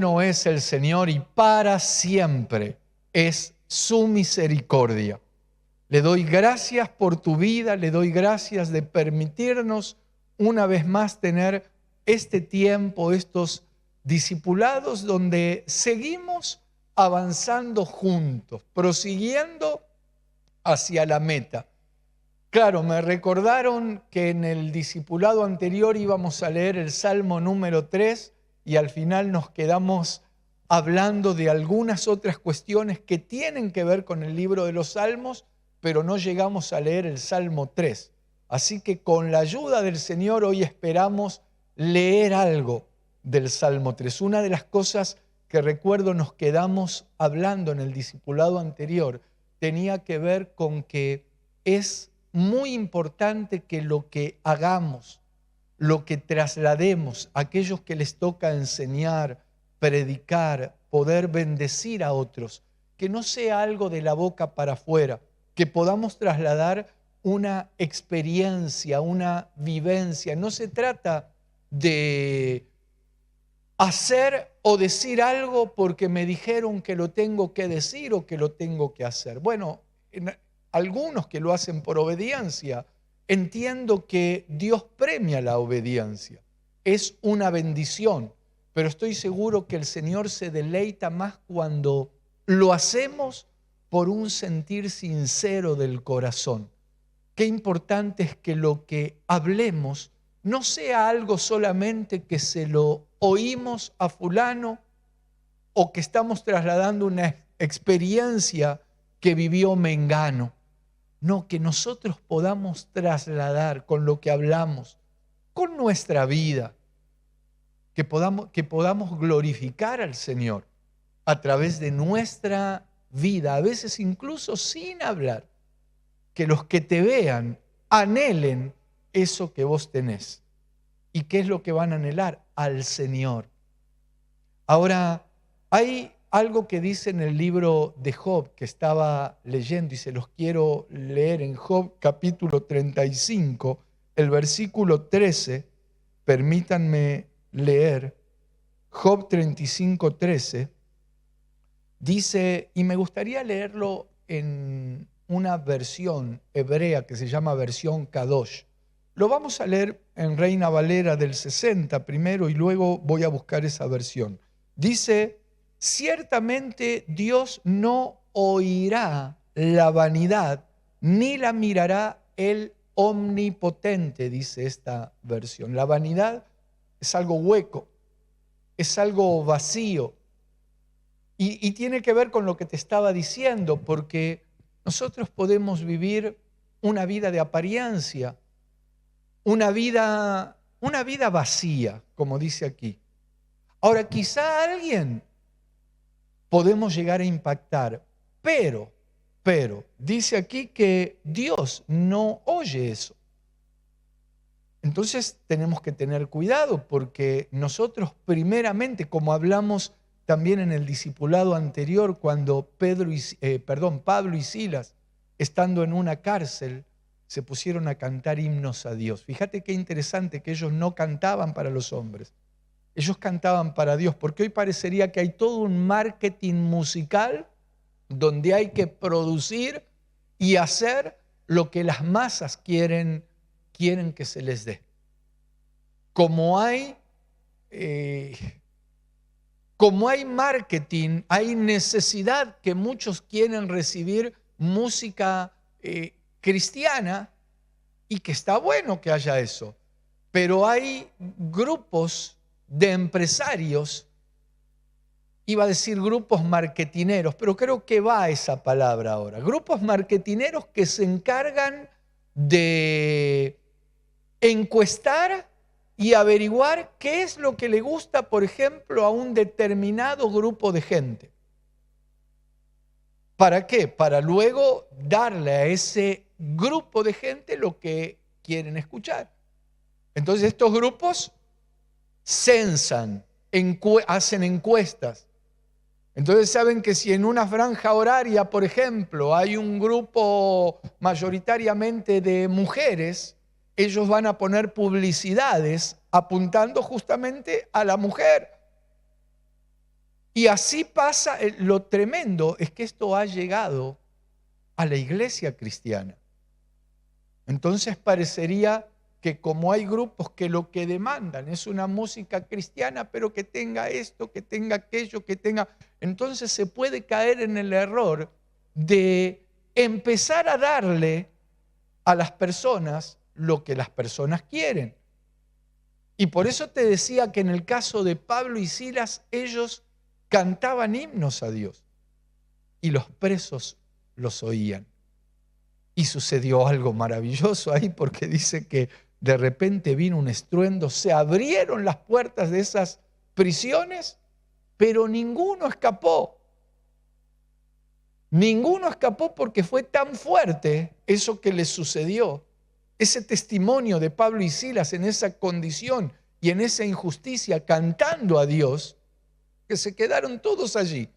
bueno es el Señor y para siempre es su misericordia. Le doy gracias por tu vida, le doy gracias de permitirnos una vez más tener este tiempo, estos discipulados donde seguimos avanzando juntos, prosiguiendo hacia la meta. Claro, me recordaron que en el discipulado anterior íbamos a leer el Salmo número 3 y al final nos quedamos hablando de algunas otras cuestiones que tienen que ver con el libro de los Salmos, pero no llegamos a leer el Salmo 3. Así que con la ayuda del Señor hoy esperamos leer algo del Salmo 3. Una de las cosas que recuerdo nos quedamos hablando en el discipulado anterior tenía que ver con que es muy importante que lo que hagamos, lo que traslademos a aquellos que les toca enseñar, predicar, poder bendecir a otros, que no sea algo de la boca para afuera, que podamos trasladar una experiencia, una vivencia. No se trata de hacer o decir algo porque me dijeron que lo tengo que decir o que lo tengo que hacer. Bueno, algunos que lo hacen por obediencia, entiendo que Dios premia la obediencia. Es una bendición, pero estoy seguro que el Señor se deleita más cuando lo hacemos por un sentir sincero del corazón. Qué importante es que lo que hablemos no sea algo solamente que se lo oímos a fulano o que estamos trasladando una experiencia que vivió mengano. No, que nosotros podamos trasladar con lo que hablamos, con nuestra vida, que podamos glorificar al Señor a través de nuestra vida, a veces incluso sin hablar, que los que te vean anhelen eso que vos tenés. ¿Y qué es lo que van a anhelar? Al Señor. Ahora, hay algo que dice en el libro de Job que estaba leyendo y se los quiero leer en Job capítulo 35, el versículo 13. Permítanme leer Job 35, 13. Dice, y me gustaría leerlo en una versión hebrea que se llama versión Kadosh. Lo vamos a leer en Reina Valera del 60 primero y luego voy a buscar esa versión. Dice, ciertamente Dios no oirá la vanidad ni la mirará el omnipotente, dice esta versión. La vanidad es algo hueco, es algo vacío y tiene que ver con lo que te estaba diciendo, porque nosotros podemos vivir una vida de apariencia, una vida vacía, como dice aquí. Ahora, quizá a alguien podemos llegar a impactar, pero, dice aquí que Dios no oye eso. Entonces tenemos que tener cuidado porque nosotros primeramente, como hablamos también en el discipulado anterior, cuando Pablo y Silas, estando en una cárcel, se pusieron a cantar himnos a Dios. Fíjate qué interesante que ellos no cantaban para los hombres. Ellos cantaban para Dios, porque hoy parecería que hay todo un marketing musical donde hay que producir y hacer lo que las masas quieren que se les dé. Como hay marketing, hay necesidad que muchos quieren recibir música cristiana y que está bueno que haya eso, pero hay grupos de empresarios, iba a decir grupos marketineros, pero creo que va esa palabra ahora, grupos marketineros que se encargan de encuestar y averiguar qué es lo que le gusta, por ejemplo, a un determinado grupo de gente. ¿Para qué? Para luego darle a ese grupo de gente lo que quieren escuchar. Entonces estos grupos censan, hacen encuestas. Entonces saben que si en una franja horaria, por ejemplo, hay un grupo mayoritariamente de mujeres, ellos van a poner publicidades apuntando justamente a la mujer. Y así pasa, lo tremendo es que esto ha llegado a la iglesia cristiana. Entonces parecería que como hay grupos que lo que demandan es una música cristiana, pero que tenga esto, que tenga aquello, que tenga... Entonces se puede caer en el error de empezar a darle a las personas lo que las personas quieren. Y por eso te decía que en el caso de Pablo y Silas, ellos cantaban himnos a Dios y los presos los oían. Y sucedió algo maravilloso ahí, porque dice que de repente vino un estruendo, se abrieron las puertas de esas prisiones, pero ninguno escapó. Ninguno escapó porque fue tan fuerte eso que les sucedió. Ese testimonio de Pablo y Silas en esa condición y en esa injusticia cantando a Dios, que se quedaron todos allí.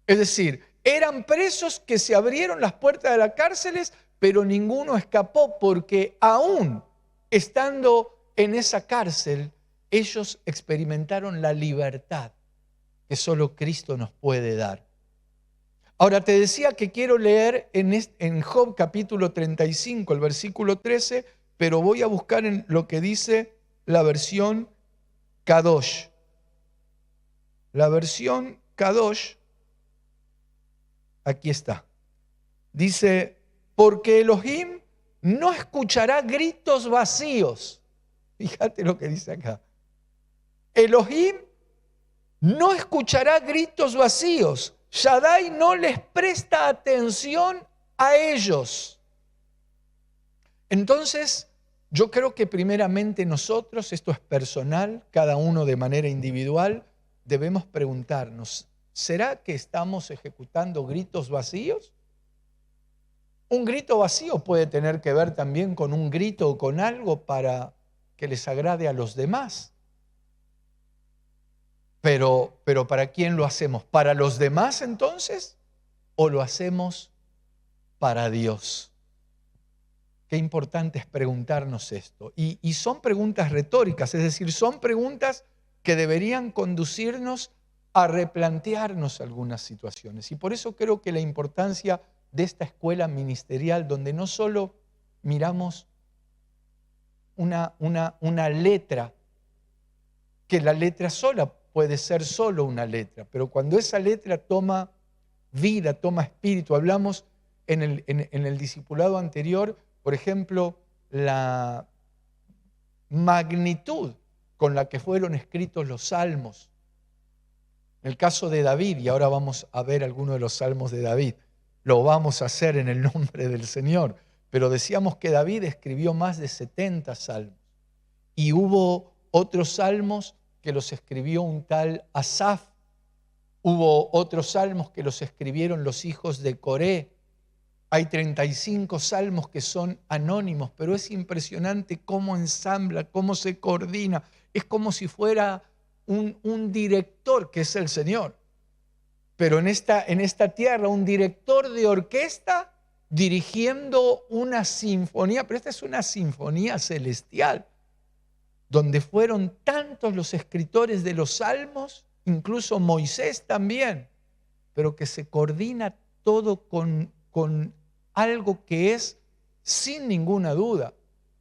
Es decir, eran presos que se abrieron las puertas de las cárceles, pero ninguno escapó porque aún estando en esa cárcel, ellos experimentaron la libertad que solo Cristo nos puede dar. Ahora te decía que quiero leer en Job capítulo 35, el versículo 13, pero voy a buscar en lo que dice la versión Kadosh. La versión Kadosh, aquí está. Dice, porque Elohim no escuchará gritos vacíos. Fíjate lo que dice acá. Elohim no escuchará gritos vacíos. Shaddai no les presta atención a ellos. Entonces, yo creo que primeramente nosotros, esto es personal, cada uno de manera individual, debemos preguntarnos, ¿será que estamos ejecutando gritos vacíos? Un grito vacío puede tener que ver también con un grito o con algo para que les agrade a los demás. Pero ¿para quién lo hacemos? ¿Para los demás entonces? ¿O lo hacemos para Dios? Qué importante es preguntarnos esto. Y son preguntas retóricas, es decir, son preguntas que deberían conducirnos a replantearnos algunas situaciones. Y por eso creo que la importancia de esta escuela ministerial, donde no solo miramos una letra, que la letra sola puede ser solo una letra, pero cuando esa letra toma vida, toma espíritu, hablamos en el discipulado anterior, por ejemplo, la magnitud con la que fueron escritos los salmos. En el caso de David, y ahora vamos a ver algunos de los salmos de David, lo vamos a hacer en el nombre del Señor, pero decíamos que David escribió más de 70 salmos y hubo otros salmos que los escribió un tal Asaf, hubo otros salmos que los escribieron los hijos de Coré. Hay 35 salmos que son anónimos, pero es impresionante cómo ensambla, cómo se coordina. Es como si fuera un director, que es el Señor. Pero en esta tierra, un director de orquesta dirigiendo una sinfonía, pero esta es una sinfonía celestial, donde fueron tantos los escritores de los salmos, incluso Moisés también, pero que se coordina todo con algo que es, sin ninguna duda,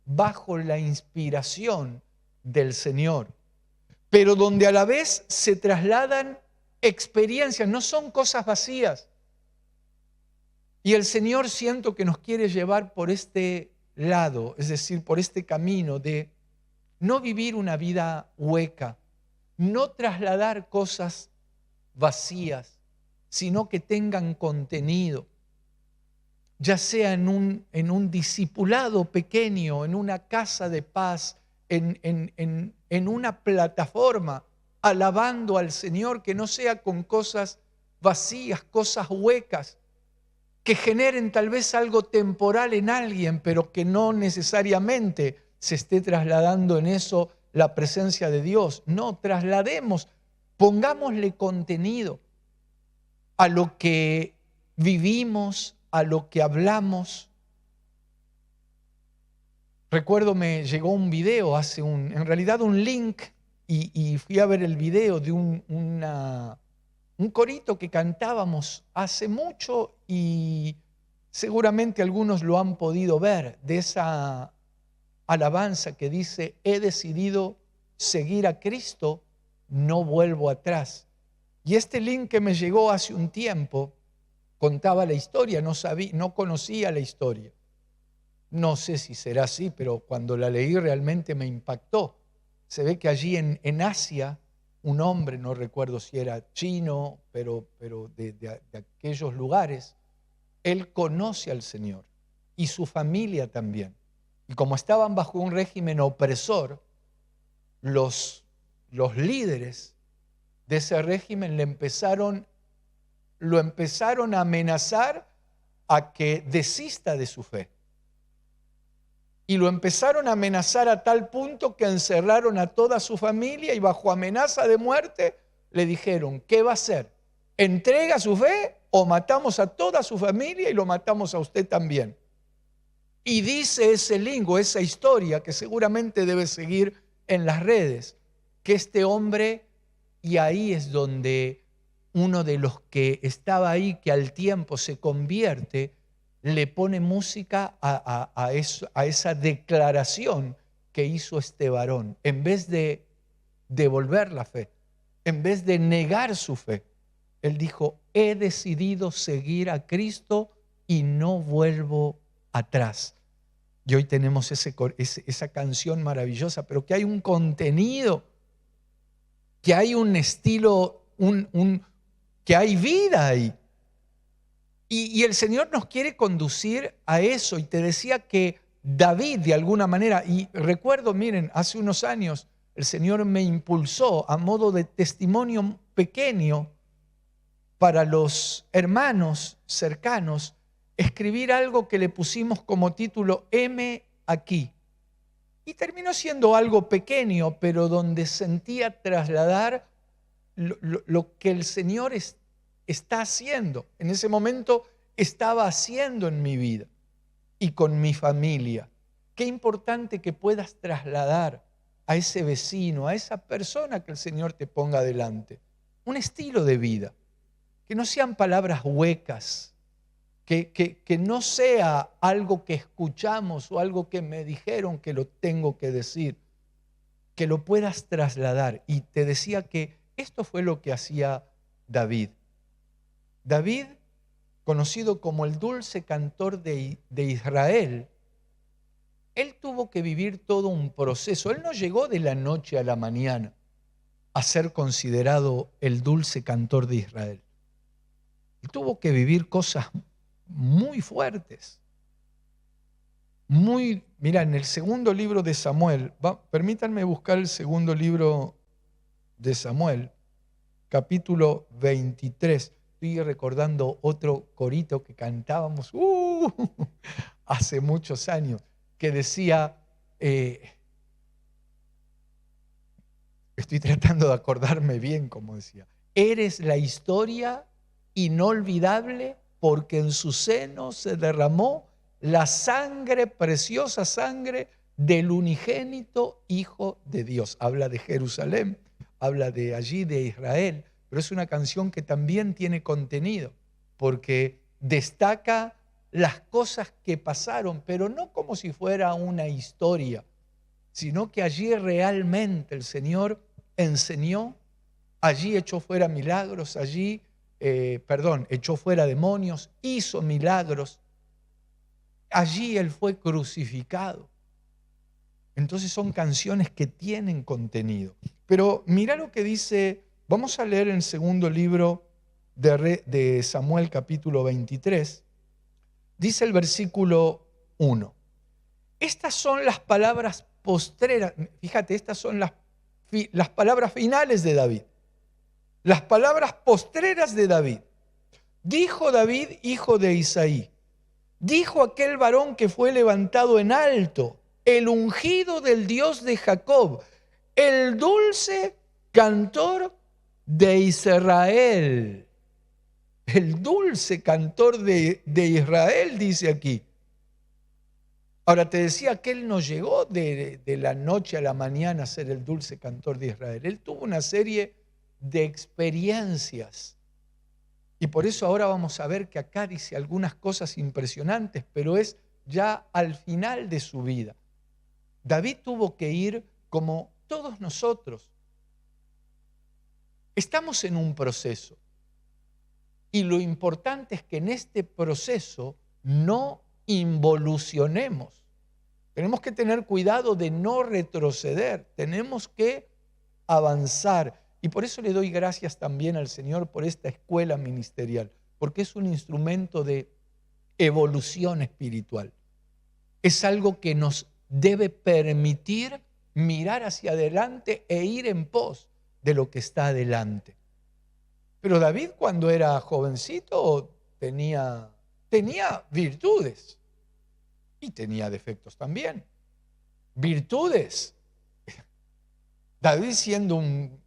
bajo la inspiración del Señor, pero donde a la vez se trasladan experiencias, no son cosas vacías. Y el Señor siento que nos quiere llevar por este lado, es decir, por este camino de no vivir una vida hueca, no trasladar cosas vacías, sino que tengan contenido, ya sea en un discipulado pequeño, en una casa de paz, en una plataforma, alabando al Señor, que no sea con cosas vacías, cosas huecas, que generen tal vez algo temporal en alguien, pero que no necesariamente se esté trasladando en eso la presencia de Dios. No, traslademos, pongámosle contenido a lo que vivimos, a lo que hablamos. Recuerdo me llegó un video en realidad un link y fui a ver el video de un corito que cantábamos hace mucho y seguramente algunos lo han podido ver, de esa alabanza que dice: he decidido seguir a Cristo, no vuelvo atrás. Y este link que me llegó hace un tiempo contaba la historia, no conocía la historia. No sé si será así, pero cuando la leí realmente me impactó. Se ve que allí en Asia, un hombre, no recuerdo si era chino, pero de aquellos lugares, él conoce al Señor y su familia también. Y como estaban bajo un régimen opresor, los líderes de ese régimen lo empezaron a amenazar a que desista de su fe. Y lo empezaron a amenazar a tal punto que encerraron a toda su familia y bajo amenaza de muerte le dijeron: ¿qué va a hacer? ¿Entrega su fe o matamos a toda su familia y lo matamos a usted también? Y dice ese lingo, esa historia que seguramente debe seguir en las redes, que este hombre, y ahí es donde uno de los que estaba ahí, que al tiempo se convierte, le pone música a esa declaración que hizo este varón. En vez de devolver la fe, en vez de negar su fe, él dijo: he decidido seguir a Cristo y no vuelvo atrás. Y hoy tenemos esa canción maravillosa, pero que hay un contenido, que hay un estilo, que hay vida ahí. Y el Señor nos quiere conducir a eso. Y te decía que David, de alguna manera, y recuerdo, miren, hace unos años el Señor me impulsó a modo de testimonio pequeño para los hermanos cercanos, escribir algo que le pusimos como título: heme aquí. Y terminó siendo algo pequeño, pero donde sentía trasladar lo que el Señor está haciendo. En ese momento estaba haciendo en mi vida y con mi familia. Qué importante que puedas trasladar a ese vecino, a esa persona que el Señor te ponga delante, un estilo de vida. Que no sean palabras huecas, que no sea algo que escuchamos o algo que me dijeron que lo tengo que decir, que lo puedas trasladar. Y te decía que esto fue lo que hacía David. David, conocido como el dulce cantor de Israel, él tuvo que vivir todo un proceso. Él no llegó de la noche a la mañana a ser considerado el dulce cantor de Israel. Él tuvo que vivir cosas muy fuertes. Mira, en el segundo libro de Samuel, permítanme buscar el segundo libro de Samuel, capítulo 23. Estoy recordando otro corito que cantábamos hace muchos años, que decía, estoy tratando de acordarme bien cómo decía: eres la historia inolvidable porque en su seno se derramó la sangre, preciosa sangre del unigénito Hijo de Dios. Habla de Jerusalén, habla de allí, de Israel, pero es una canción que también tiene contenido, porque destaca las cosas que pasaron, pero no como si fuera una historia, sino que allí realmente el Señor enseñó, allí echó fuera milagros, echó fuera demonios, hizo milagros. Allí Él fue crucificado. Entonces son canciones que tienen contenido. Pero mira lo que dice, vamos a leer en el segundo libro de Samuel, capítulo 23. Dice el versículo 1. Estas son las palabras postreras, fíjate, estas son las palabras finales de David. Las palabras postreras de David. Dijo David, hijo de Isaí, dijo aquel varón que fue levantado en alto, el ungido del Dios de Jacob, el dulce cantor de Israel. El dulce cantor de Israel, dice aquí. Ahora, te decía que él no llegó de la noche a la mañana a ser el dulce cantor de Israel. Él tuvo una serie de experiencias. Y por eso ahora vamos a ver que acá dice algunas cosas impresionantes, pero es ya al final de su vida. David tuvo que ir como todos nosotros. Estamos en un proceso. Y lo importante es que en este proceso no involucionemos. Tenemos que tener cuidado de no retroceder. Tenemos que avanzar. Y por eso le doy gracias también al Señor por esta escuela ministerial, porque es un instrumento de evolución espiritual. Es algo que nos debe permitir mirar hacia adelante e ir en pos de lo que está adelante. Pero David, cuando era jovencito, tenía virtudes y tenía defectos también. Virtudes. David, siendo un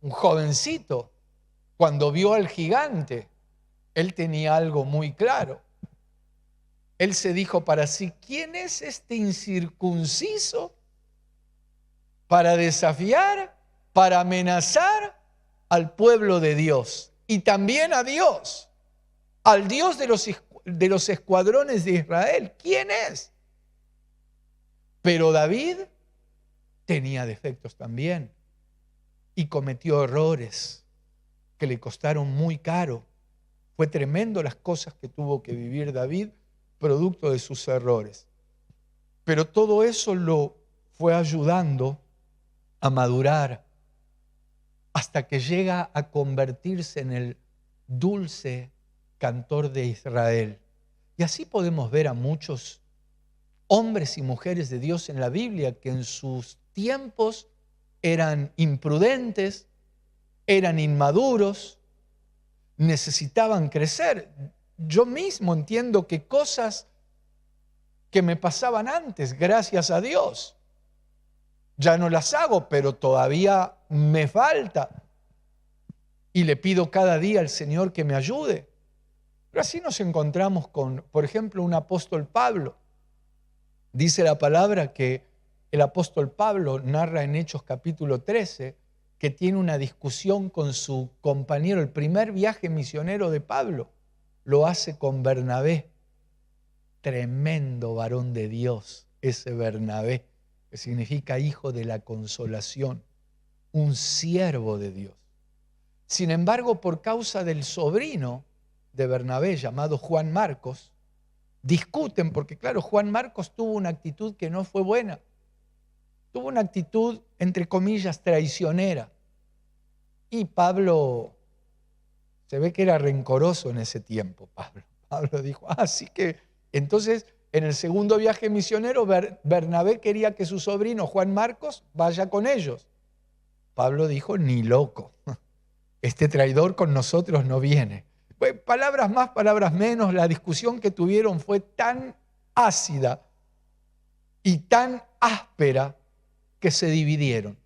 jovencito, cuando vio al gigante, él tenía algo muy claro. Él se dijo para sí: ¿quién es este incircunciso para desafiar, para amenazar al pueblo de Dios y también a Dios, al Dios de los escuadrones de Israel? ¿Quién es? Pero David tenía defectos también y cometió errores que le costaron muy caro. Fue tremendo las cosas que tuvo que vivir David producto de sus errores. Pero todo eso lo fue ayudando a madurar hasta que llega a convertirse en el dulce cantor de Israel. Y así podemos ver a muchos hombres y mujeres de Dios en la Biblia que en sus tiempos eran imprudentes, eran inmaduros, necesitaban crecer. Yo mismo entiendo que cosas que me pasaban antes, gracias a Dios, ya no las hago, pero todavía me falta. Y le pido cada día al Señor que me ayude. Pero así nos encontramos con, por ejemplo, un apóstol Pablo. Dice la palabra que el apóstol Pablo narra en Hechos capítulo 13 que tiene una discusión con su compañero. El primer viaje misionero de Pablo lo hace con Bernabé. Tremendo varón de Dios ese Bernabé, que significa hijo de la consolación, un siervo de Dios. Sin embargo, por causa del sobrino de Bernabé, llamado Juan Marcos, discuten porque, claro, Juan Marcos tuvo una actitud que no fue buena. Tuvo una actitud, entre comillas, traicionera. Y Pablo, se ve que era rencoroso en ese tiempo, Pablo. Pablo dijo, así que entonces en el segundo viaje misionero Bernabé quería que su sobrino Juan Marcos vaya con ellos. Pablo dijo, ni loco, este traidor con nosotros no viene. Pues, palabras más, palabras menos, la discusión que tuvieron fue tan ácida y tan áspera que se dividieron.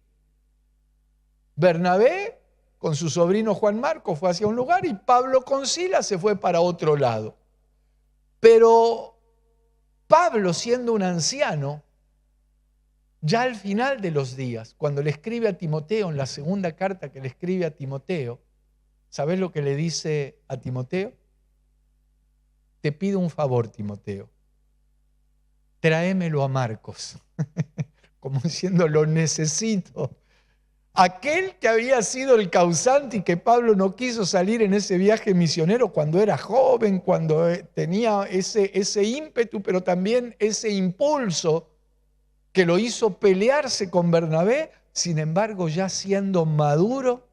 Bernabé con su sobrino Juan Marcos fue hacia un lugar y Pablo con Silas se fue para otro lado. Pero Pablo, siendo un anciano, ya al final de los días, cuando le escribe a Timoteo, en la segunda carta que le escribe a Timoteo, ¿sabés lo que le dice a Timoteo? Te pido un favor, Timoteo, tráemelo a Marcos, como diciendo, lo necesito. Aquel que había sido el causante y que Pablo no quiso salir en ese viaje misionero cuando era joven, cuando tenía ese ímpetu, pero también ese impulso que lo hizo pelearse con Bernabé, sin embargo, ya siendo maduro,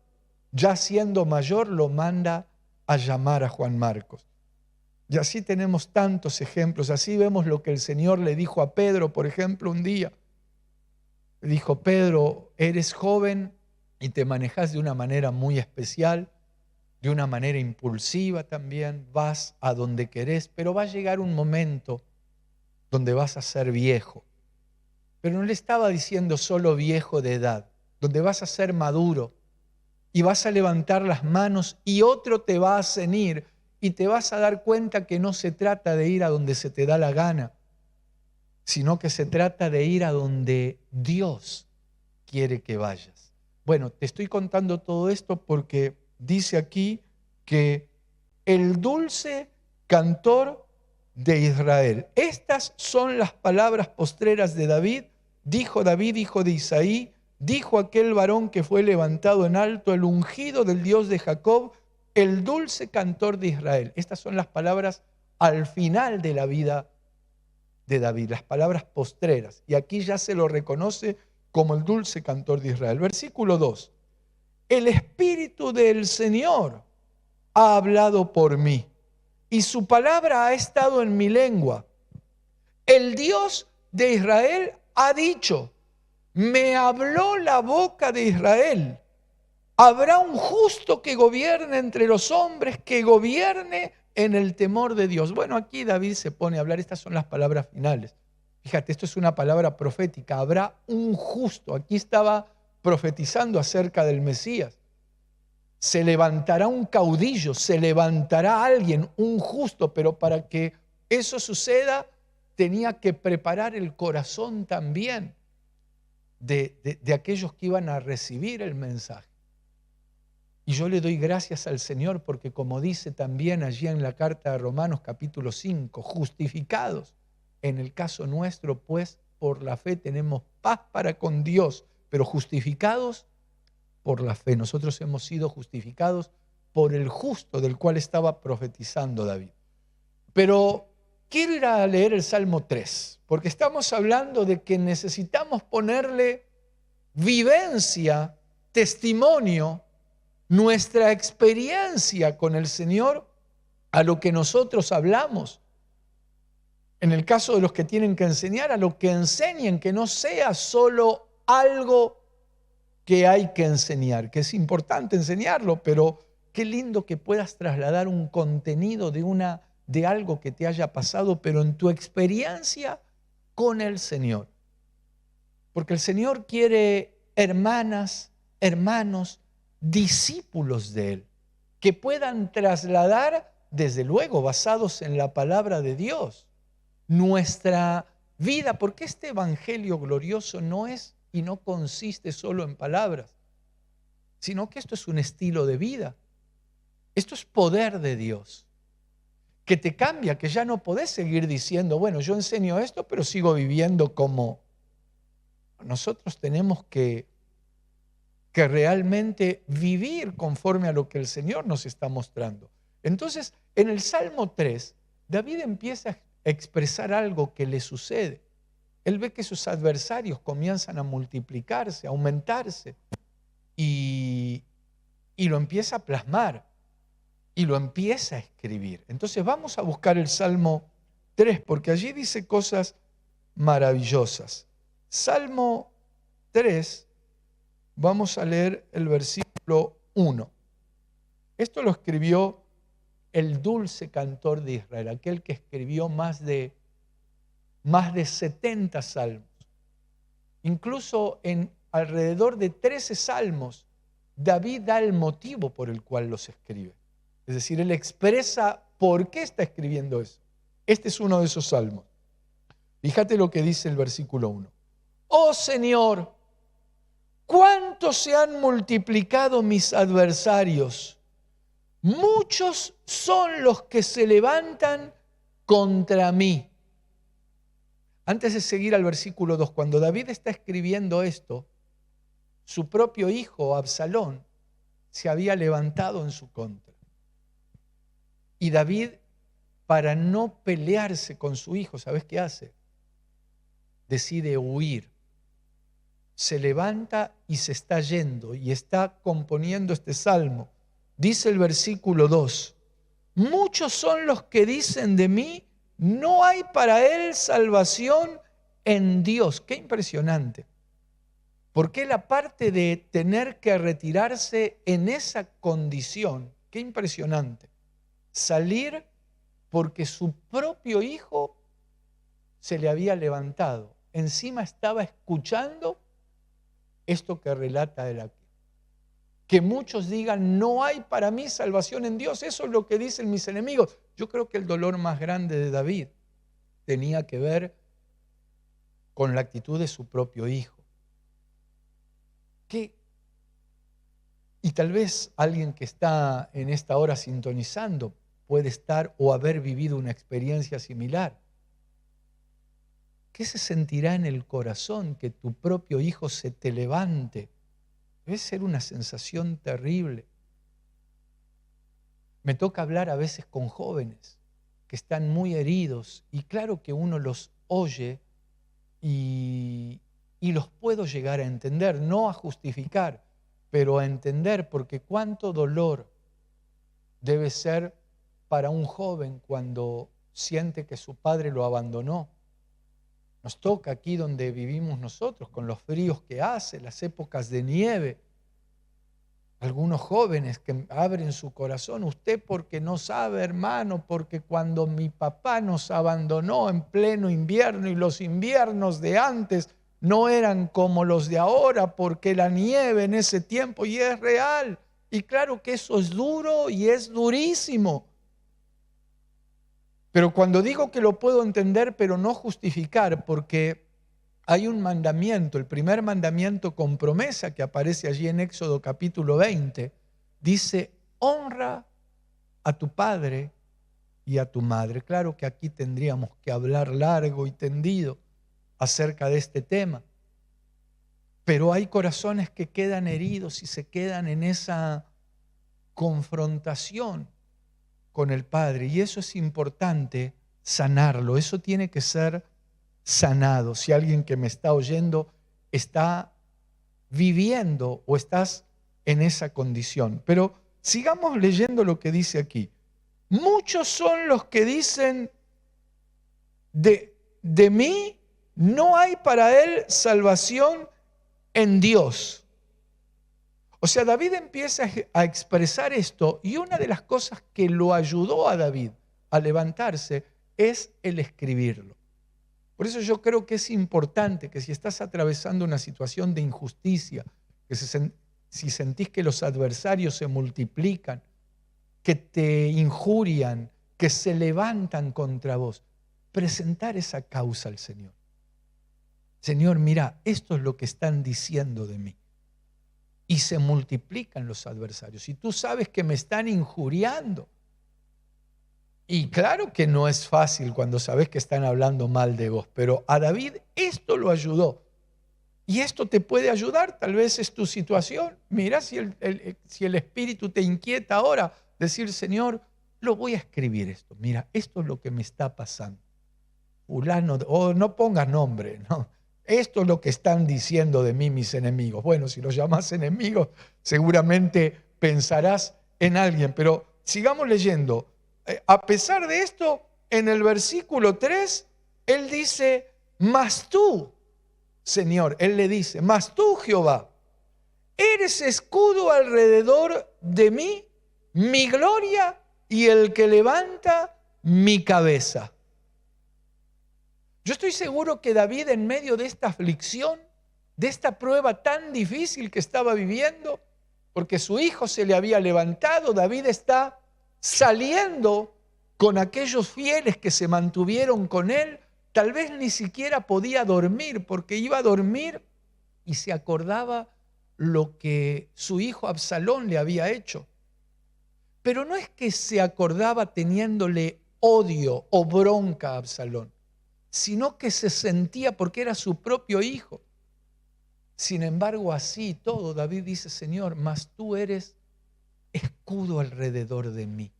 ya siendo mayor, lo manda a llamar a Juan Marcos. Y así tenemos tantos ejemplos. Así vemos lo que el Señor le dijo a Pedro, por ejemplo, un día. Le dijo, Pedro, eres joven y te manejas de una manera muy especial, de una manera impulsiva también, vas a donde querés, pero va a llegar un momento donde vas a ser viejo. Pero no le estaba diciendo solo viejo de edad, donde vas a ser maduro y vas a levantar las manos y otro te va a ceñir y te vas a dar cuenta que no se trata de ir a donde se te da la gana, sino que se trata de ir a donde Dios quiere que vayas. Bueno, te estoy contando todo esto porque dice aquí que el dulce cantor de Israel. Estas son las palabras postreras de David. Dijo David, hijo de Isaí, dijo aquel varón que fue levantado en alto, el ungido del Dios de Jacob, el dulce cantor de Israel. Estas son las palabras al final de la vida de David, las palabras postreras. Y aquí ya se lo reconoce como el dulce cantor de Israel. Versículo 2. El Espíritu del Señor ha hablado por mí, y su palabra ha estado en mi lengua. El Dios de Israel ha dicho, me habló la boca de Israel. Habrá un justo que gobierne entre los hombres, que gobierne en el temor de Dios. Bueno, aquí David se pone a hablar, estas son las palabras finales. Fíjate, esto es una palabra profética, habrá un justo. Aquí estaba profetizando acerca del Mesías. Se levantará un caudillo, se levantará alguien, un justo, pero para que eso suceda tenía que preparar el corazón también de aquellos que iban a recibir el mensaje. Y yo le doy gracias al Señor porque, como dice también allí en la carta de Romanos capítulo 5, justificados en el caso nuestro, pues por la fe tenemos paz para con Dios, pero justificados por la fe. Nosotros hemos sido justificados por el justo del cual estaba profetizando David. Pero quiero ir a leer el Salmo 3, porque estamos hablando de que necesitamos ponerle vivencia, testimonio, nuestra experiencia con el Señor a lo que nosotros hablamos. En el caso de los que tienen que enseñar, a lo que enseñen, que no sea solo algo que hay que enseñar, que es importante enseñarlo, pero qué lindo que puedas trasladar un contenido de algo que te haya pasado, pero en tu experiencia con el Señor. Porque el Señor quiere hermanas, hermanos, discípulos de Él, que puedan trasladar, desde luego, basados en la palabra de Dios, nuestra vida, porque este evangelio glorioso no es y no consiste solo en palabras, sino que esto es un estilo de vida. Esto es poder de Dios, que te cambia, que ya no podés seguir diciendo, bueno, yo enseño esto, pero sigo viviendo como... Nosotros tenemos que realmente vivir conforme a lo que el Señor nos está mostrando. Entonces, en el Salmo 3, David empieza a expresar algo que le sucede. Él ve que sus adversarios comienzan a multiplicarse, a aumentarse, y lo empieza a plasmar, y lo empieza a escribir. Entonces vamos a buscar el Salmo 3, porque allí dice cosas maravillosas. Salmo 3, vamos a leer el versículo 1. Esto lo escribió el dulce cantor de Israel, aquel que escribió más de 70 salmos. Incluso en alrededor de 13 salmos, David da el motivo por el cual los escribe. Es decir, él expresa por qué está escribiendo eso. Este es uno de esos salmos. Fíjate lo que dice el versículo 1. Oh Señor, cuánto se han multiplicado mis adversarios. Muchos son los que se levantan contra mí. Antes de seguir al versículo 2, cuando David está escribiendo esto, su propio hijo Absalón se había levantado en su contra. Y David, para no pelearse con su hijo, ¿sabes qué hace? Decide huir. Se levanta y se está yendo y está componiendo este salmo. Dice el versículo 2, muchos son los que dicen de mí, no hay para él salvación en Dios. Qué impresionante. Porque la parte de tener que retirarse en esa condición, qué impresionante. Salir porque su propio hijo se le había levantado. Encima estaba escuchando esto que relata él aquí. Que muchos digan, no hay para mí salvación en Dios. Eso es lo que dicen mis enemigos. Yo creo que el dolor más grande de David tenía que ver con la actitud de su propio hijo. Y tal vez alguien que está en esta hora sintonizando puede estar o haber vivido una experiencia similar. ¿Qué se sentirá en el corazón que tu propio hijo se te levante? Debe ser una sensación terrible. Me toca hablar a veces con jóvenes que están muy heridos y claro que uno los oye y los puedo llegar a entender, no a justificar, pero a entender, porque cuánto dolor debe ser para un joven cuando siente que su padre lo abandonó. Nos toca aquí donde vivimos nosotros, con los fríos que hace, las épocas de nieve. Algunos jóvenes que abren su corazón, usted porque no sabe, hermano, porque cuando mi papá nos abandonó en pleno invierno y los inviernos de antes no eran como los de ahora, porque la nieve en ese tiempo y es real. Y claro que eso es duro y es durísimo. Pero cuando digo que lo puedo entender, pero no justificar, porque hay un mandamiento, el primer mandamiento con promesa que aparece allí en Éxodo capítulo 20, dice, honra a tu padre y a tu madre. Claro que aquí tendríamos que hablar largo y tendido acerca de este tema, pero hay corazones que quedan heridos y se quedan en esa confrontación con el Padre, y eso es importante sanarlo, eso tiene que ser sanado. Si alguien que me está oyendo está viviendo o estás en esa condición. Pero sigamos leyendo lo que dice aquí. Muchos son los que dicen, de mí no hay para él salvación en Dios. O sea, David empieza a expresar esto, y una de las cosas que lo ayudó a David a levantarse es el escribirlo. Por eso yo creo que es importante que si estás atravesando una situación de injusticia, que si sentís que los adversarios se multiplican, que te injurian, que se levantan contra vos, presentar esa causa al Señor. Señor, mira, esto es lo que están diciendo de mí. Y se multiplican los adversarios. Y tú sabes que me están injuriando. Y claro que no es fácil cuando sabes que están hablando mal de vos, pero a David esto lo ayudó. Y esto te puede ayudar, tal vez es tu situación. Mira si el espíritu te inquieta ahora, decir, Señor, lo voy a escribir esto. Mira, esto es lo que me está pasando. Fulano, o no pongas nombre, ¿no? Esto es lo que están diciendo de mí mis enemigos. Bueno, si los llamas enemigos, seguramente pensarás en alguien. Pero sigamos leyendo. A pesar de esto, en el versículo 3, él dice, mas tú, Señor, él le dice, mas tú, Jehová, eres escudo alrededor de mí, mi gloria y el que levanta mi cabeza. Yo estoy seguro que David, en medio de esta aflicción, de esta prueba tan difícil que estaba viviendo, porque su hijo se le había levantado, David está saliendo con aquellos fieles que se mantuvieron con él. Tal vez ni siquiera podía dormir, porque iba a dormir y se acordaba lo que su hijo Absalón le había hecho. Pero no es que se acordaba teniéndole odio o bronca a Absalón, sino que se sentía porque era su propio hijo. Sin embargo, así y todo, David dice, Señor, mas tú eres escudo alrededor de mí.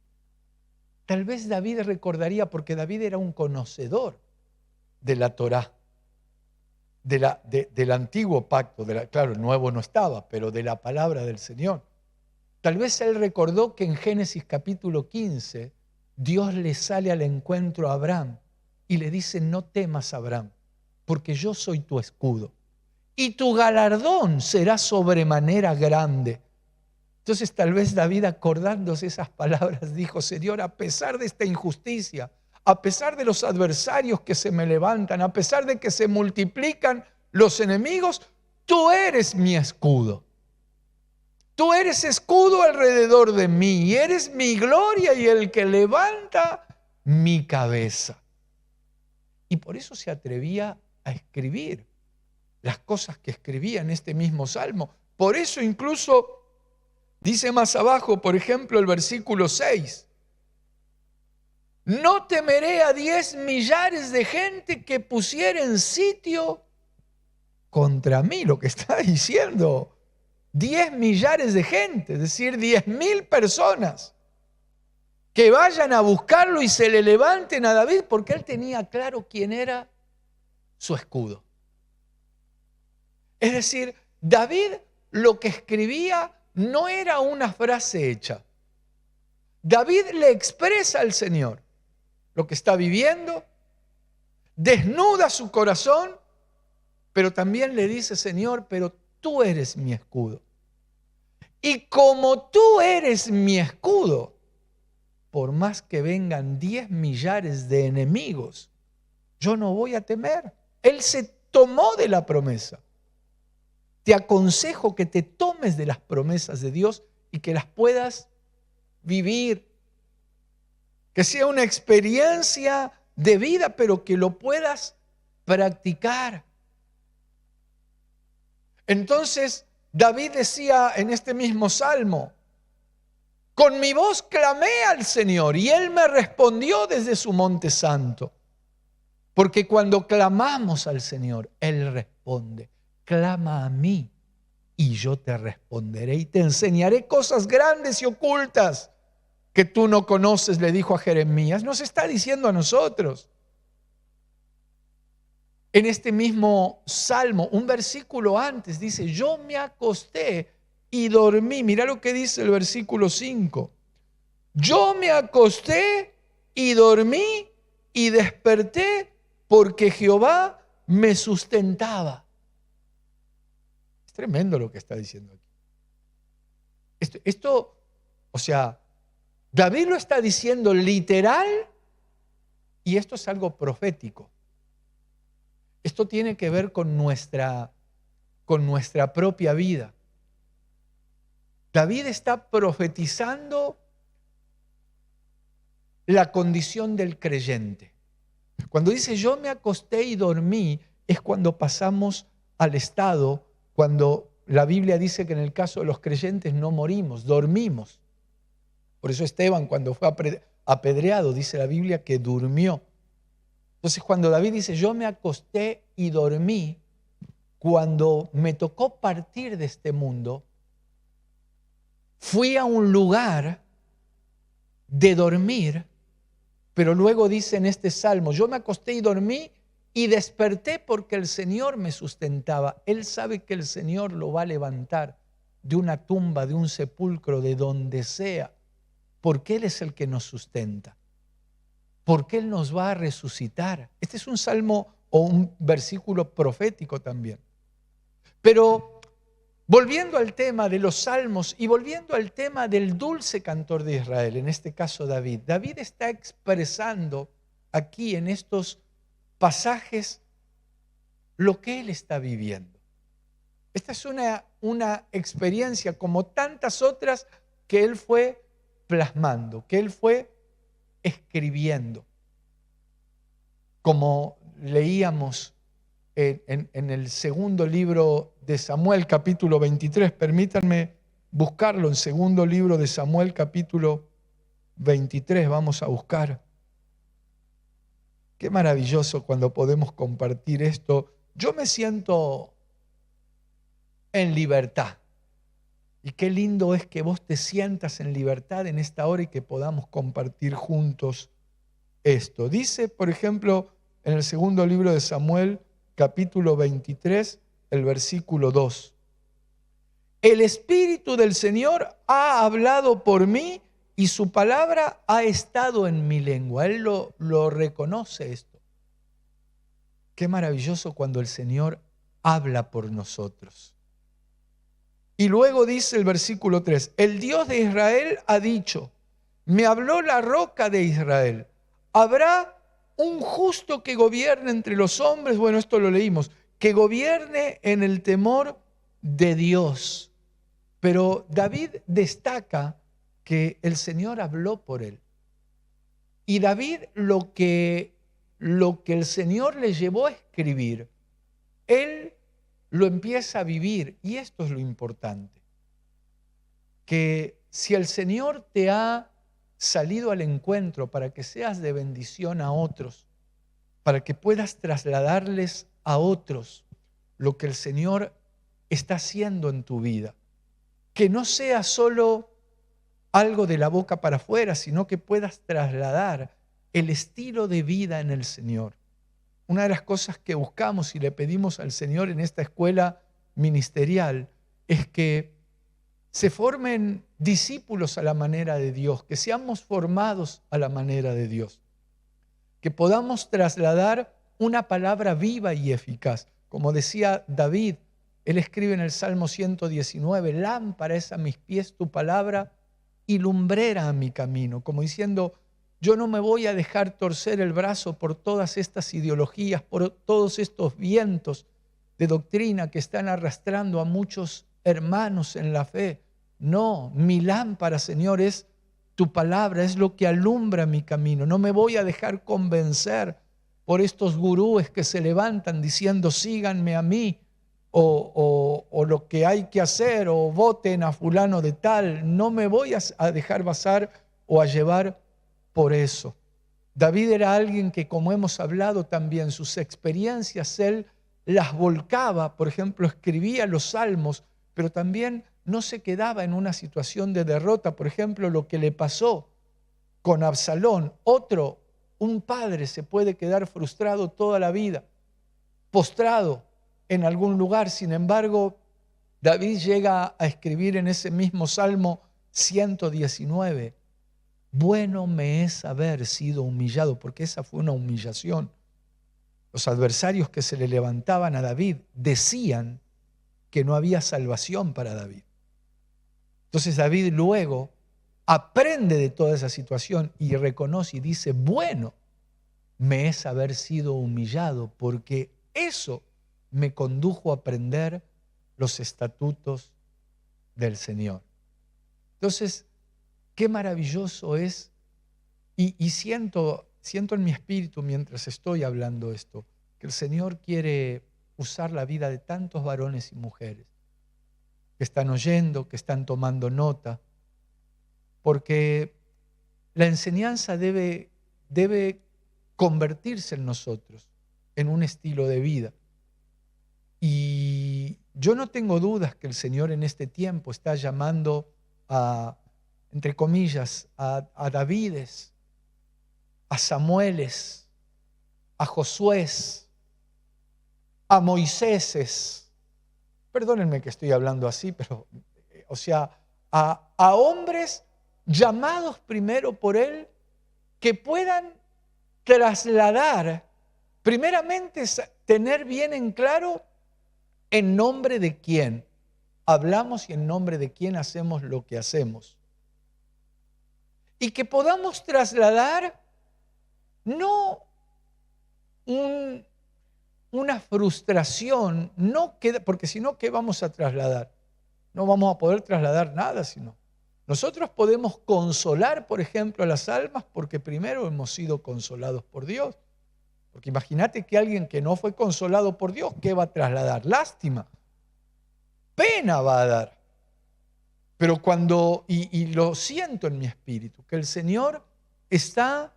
Tal vez David recordaría, porque David era un conocedor de la Torá, del antiguo pacto, claro, el nuevo no estaba, pero de la palabra del Señor. Tal vez él recordó que en Génesis capítulo 15, Dios le sale al encuentro a Abraham y le dice, no temas, Abraham, porque yo soy tu escudo y tu galardón será sobremanera grande. Entonces tal vez David, acordándose esas palabras, dijo, Señor, a pesar de esta injusticia, a pesar de los adversarios que se me levantan, a pesar de que se multiplican los enemigos, tú eres mi escudo. Tú eres escudo alrededor de mí y eres mi gloria y el que levanta mi cabeza. Y por eso se atrevía a escribir las cosas que escribía en este mismo salmo. Por eso incluso dice más abajo, por ejemplo, el versículo 6. No temeré a 10 millares de gente que pusieren sitio contra mí. Lo que está diciendo, 10 millares de gente, es decir, 10.000 personas que vayan a buscarlo y se le levanten a David, porque él tenía claro quién era su escudo. Es decir, David lo que escribía no era una frase hecha. David le expresa al Señor lo que está viviendo, desnuda su corazón, pero también le dice: Señor, pero tú eres mi escudo. Y como tú eres mi escudo, por más que vengan 10 millares de enemigos, yo no voy a temer. Él se tomó de la promesa. Te aconsejo que te tomes de las promesas de Dios y que las puedas vivir. Que sea una experiencia de vida, pero que lo puedas practicar. Entonces, David decía en este mismo salmo: con mi voz clamé al Señor y Él me respondió desde su monte santo. Porque cuando clamamos al Señor, Él responde. Clama a mí y yo te responderé y te enseñaré cosas grandes y ocultas que tú no conoces, le dijo a Jeremías. Nos está diciendo a nosotros. En este mismo salmo, un versículo antes, dice: yo me acosté y dormí. Mira lo que dice el versículo 5. Yo me acosté y dormí y desperté porque Jehová me sustentaba. Es tremendo lo que está diciendo aquí. Esto, o sea, David lo está diciendo literal y esto es algo profético. Esto tiene que ver con nuestra propia vida. David está profetizando la condición del creyente. Cuando dice yo me acosté y dormí, es cuando pasamos al estado, cuando la Biblia dice que en el caso de los creyentes no morimos, dormimos. Por eso Esteban, cuando fue apedreado, dice la Biblia que durmió. Entonces, cuando David dice yo me acosté y dormí, cuando me tocó partir de este mundo, fui a un lugar de dormir, pero luego dice en este salmo, yo me acosté y dormí y desperté porque el Señor me sustentaba. Él sabe que el Señor lo va a levantar de una tumba, de un sepulcro, de donde sea, porque Él es el que nos sustenta, porque Él nos va a resucitar. Este es un salmo o un versículo profético también. Pero volviendo al tema de los salmos y volviendo al tema del dulce cantor de Israel, en este caso David. David está expresando aquí en estos pasajes lo que él está viviendo. Esta es una experiencia como tantas otras que él fue plasmando, que él fue escribiendo. Como leíamos en el segundo libro de Samuel, capítulo 23. Permítanme buscarlo en segundo libro de Samuel, capítulo 23. Vamos a buscar. Qué maravilloso cuando podemos compartir esto. Yo me siento en libertad. Y qué lindo es que vos te sientas en libertad en esta hora y que podamos compartir juntos esto. Dice, por ejemplo, en el segundo libro de Samuel, capítulo 23, el versículo 2. El Espíritu del Señor ha hablado por mí y su palabra ha estado en mi lengua. Él lo reconoce esto. Qué maravilloso cuando el Señor habla por nosotros. Y luego dice el versículo 3, el Dios de Israel ha dicho, me habló la roca de Israel, ¿habrá un justo que gobierne entre los hombres? Bueno, esto lo leímos, que gobierne en el temor de Dios. Pero David destaca que el Señor habló por él. Y David lo que lo que el Señor le llevó a escribir, él lo empieza a vivir. Y esto es lo importante, que si el Señor te ha salido al encuentro para que seas de bendición a otros, para que puedas trasladarles a otros lo que el Señor está haciendo en tu vida, que no sea solo algo de la boca para afuera, sino que puedas trasladar el estilo de vida en el Señor. Una de las cosas que buscamos y le pedimos al Señor en esta escuela ministerial es que se formen discípulos a la manera de Dios, que seamos formados a la manera de Dios, que podamos trasladar una palabra viva y eficaz. Como decía David, él escribe en el Salmo 119, lámpara es a mis pies tu palabra y lumbrera a mi camino, como diciendo, yo no me voy a dejar torcer el brazo por todas estas ideologías, por todos estos vientos de doctrina que están arrastrando a muchos hermanos en la fe. No, mi lámpara, Señor, es tu palabra, es lo que alumbra mi camino. No me voy a dejar convencer por estos gurúes que se levantan diciendo síganme a mí, o lo que hay que hacer, o voten a fulano de tal. No me voy a dejar basar o a llevar por eso. David era alguien que, como hemos hablado también, sus experiencias él las volcaba. Por ejemplo, escribía los salmos, pero también no se quedaba en una situación de derrota. Por ejemplo, lo que le pasó con Absalón. Un padre se puede quedar frustrado toda la vida, postrado en algún lugar. Sin embargo, David llega a escribir en ese mismo Salmo 119, bueno me es haber sido humillado, porque esa fue una humillación. Los adversarios que se le levantaban a David decían que no había salvación para David. Entonces David luego aprende de toda esa situación y reconoce y dice, bueno me es haber sido humillado, porque eso me condujo a aprender los estatutos del Señor. Entonces, qué maravilloso es, y siento en mi espíritu mientras estoy hablando esto, que el Señor quiere usar la vida de tantos varones y mujeres que están oyendo, que están tomando nota, porque la enseñanza debe convertirse en nosotros, en un estilo de vida. Y yo no tengo dudas que el Señor en este tiempo está llamando a, entre comillas, a Davides, a Samueles, a Josués, a Moiséses. Perdónenme que estoy hablando así, pero, o sea, a hombres llamados primero por Él que puedan trasladar, primeramente tener bien en claro en nombre de quién hablamos y en nombre de quién hacemos lo que hacemos. Y que podamos trasladar no una frustración, porque si no, ¿qué vamos a trasladar? No vamos a poder trasladar nada, sino nosotros podemos consolar, por ejemplo, a las almas porque primero hemos sido consolados por Dios. Porque imagínate que alguien que no fue consolado por Dios, ¿qué va a trasladar? Lástima, pena va a dar. Pero cuando, y lo siento en mi espíritu, que el Señor está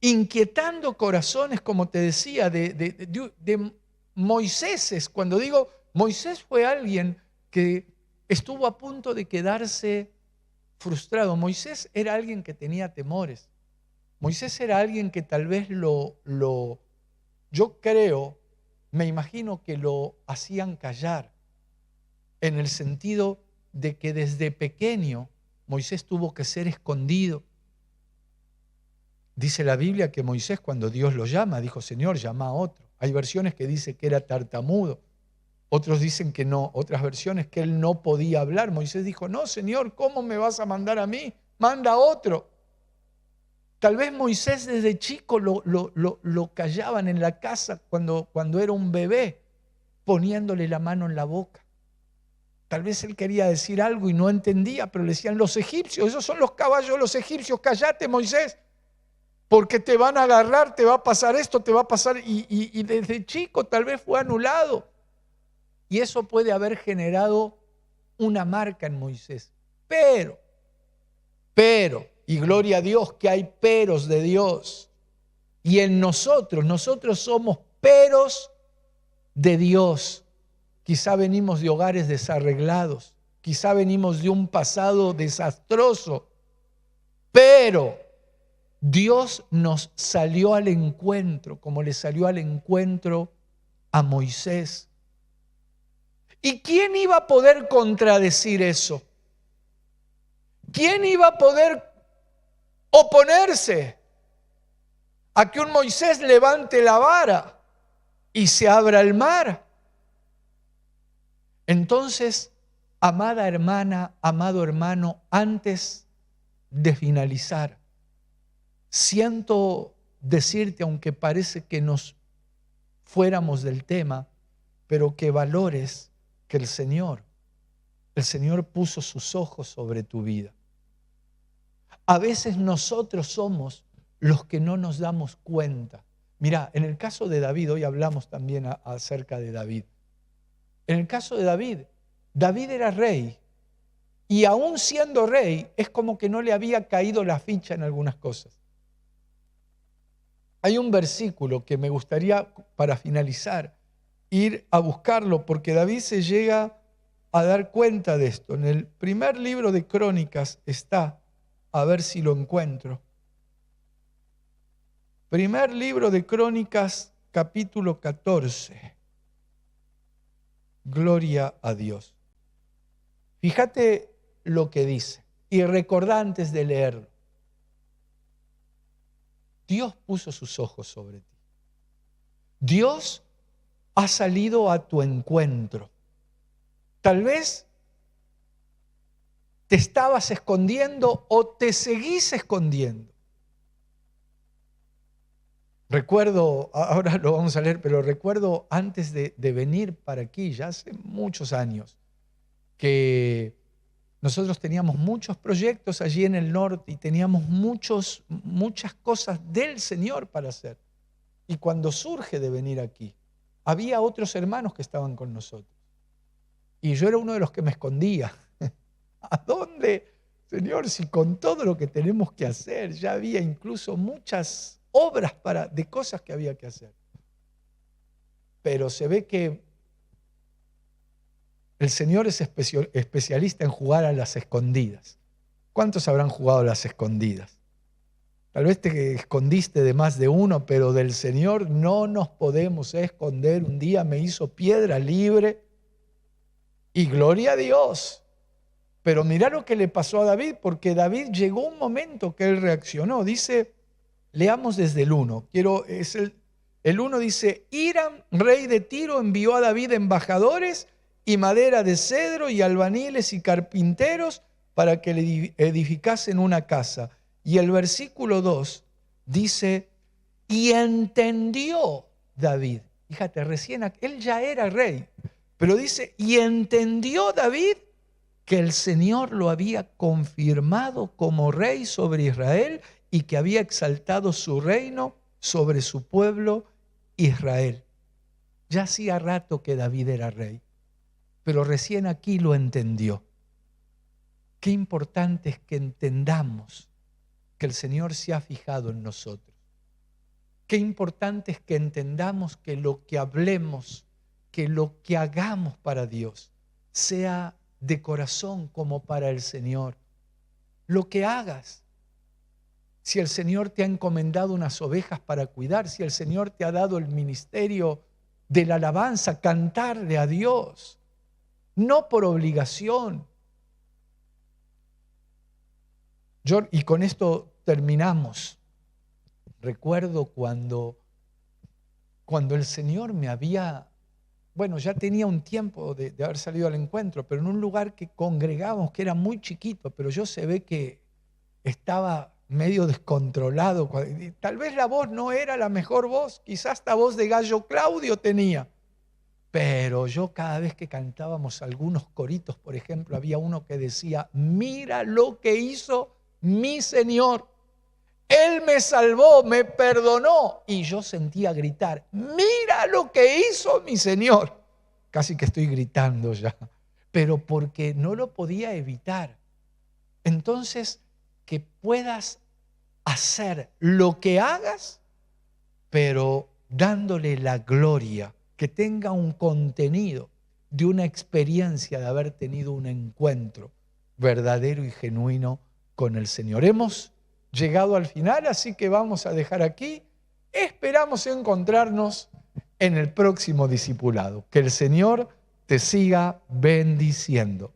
inquietando corazones, como te decía, de Moisés. Cuando digo, Moisés fue alguien que estuvo a punto de quedarse frustrado. Moisés era alguien que tenía temores. Moisés era alguien que tal vez yo creo, me imagino que lo hacían callar, en el sentido de que desde pequeño Moisés tuvo que ser escondido. Dice la Biblia que Moisés, cuando Dios lo llama, dijo, Señor, llama a otro. Hay versiones que dice que era tartamudo, otros dicen que no, otras versiones que él no podía hablar. Moisés dijo, no, Señor, ¿cómo me vas a mandar a mí? Manda a otro. Tal vez Moisés desde chico lo callaban en la casa cuando era un bebé, poniéndole la mano en la boca. Tal vez él quería decir algo y no entendía, pero le decían los egipcios, esos son los caballos de los egipcios, cállate Moisés. porque te van a agarrar, te va a pasar esto, te va a pasar, y desde chico tal vez fue anulado. Y eso puede haber generado una marca en Moisés. Pero, y gloria a Dios que hay peros de Dios. Y en nosotros somos peros de Dios. Quizá venimos de hogares desarreglados, quizá venimos de un pasado desastroso, pero Dios nos salió al encuentro, como le salió al encuentro a Moisés. ¿Y quién iba a poder contradecir eso? ¿Quién iba a poder oponerse a que un Moisés levante la vara y se abra el mar? Entonces, amada hermana, amado hermano, antes de finalizar, siento decirte, aunque parece que nos fuéramos del tema, pero que valores que el Señor puso sus ojos sobre tu vida. A veces nosotros somos los que no nos damos cuenta. Mirá, en el caso de David, hoy hablamos también acerca de David. En el caso de David, David era rey y aún siendo rey es como que no le había caído la ficha en algunas cosas. Hay un versículo que me gustaría, para finalizar, ir a buscarlo, porque David se llega a dar cuenta de esto. En el primer libro de Crónicas está, a ver si lo encuentro. Primer libro de Crónicas, capítulo 14. Gloria a Dios. Fíjate lo que dice, y recordá antes de leerlo. Dios puso sus ojos sobre ti. Dios ha salido a tu encuentro. Tal vez te estabas escondiendo o te seguís escondiendo. Recuerdo, ahora lo vamos a leer, pero recuerdo antes de venir para aquí, ya hace muchos años, que nosotros teníamos muchos proyectos allí en el norte y teníamos muchas cosas del Señor para hacer. Y cuando surge de venir aquí, había otros hermanos que estaban con nosotros. Y yo era uno de los que me escondía. ¿A dónde, Señor, si con todo lo que tenemos que hacer, ya había incluso muchas obras de cosas que había que hacer? Pero se ve que el Señor es especialista en jugar a las escondidas. ¿Cuántos habrán jugado a las escondidas? Tal vez te escondiste de más de uno, pero del Señor no nos podemos esconder. Un día me hizo piedra libre y gloria a Dios. Pero mirá lo que le pasó a David, porque David llegó un momento que él reaccionó. Dice, leamos desde el 1. El 1 dice, Hiram, rey de Tiro, envió a David embajadores y madera de cedro y albañiles y carpinteros para que le edificasen una casa. Y el versículo 2 dice, y entendió David. Fíjate, recién él ya era rey, pero dice, y entendió David que el Señor lo había confirmado como rey sobre Israel y que había exaltado su reino sobre su pueblo Israel. Ya hacía rato que David era rey, pero recién aquí lo entendió. Qué importante es que entendamos que el Señor se ha fijado en nosotros. Qué importante es que entendamos que lo que hablemos, que lo que hagamos para Dios, sea de corazón como para el Señor. Lo que hagas, si el Señor te ha encomendado unas ovejas para cuidar, si el Señor te ha dado el ministerio de la alabanza, cantarle a Dios, no por obligación. Y con esto terminamos. Recuerdo cuando el Señor me había, ya tenía un tiempo de haber salido al encuentro, pero en un lugar que congregábamos, que era muy chiquito, pero yo se ve que estaba medio descontrolado. Tal vez la voz no era la mejor voz, quizás esta voz de Gallo Claudio tenía. Pero yo cada vez que cantábamos algunos coritos, por ejemplo, había uno que decía, mira lo que hizo mi Señor. Él me salvó, me perdonó. Y yo sentía gritar, mira lo que hizo mi Señor. Casi que estoy gritando ya, pero porque no lo podía evitar. Entonces, que puedas hacer lo que hagas, pero dándole la gloria, que tenga un contenido de una experiencia de haber tenido un encuentro verdadero y genuino con el Señor. Hemos llegado al final, así que vamos a dejar aquí. Esperamos encontrarnos en el próximo discipulado. Que el Señor te siga bendiciendo.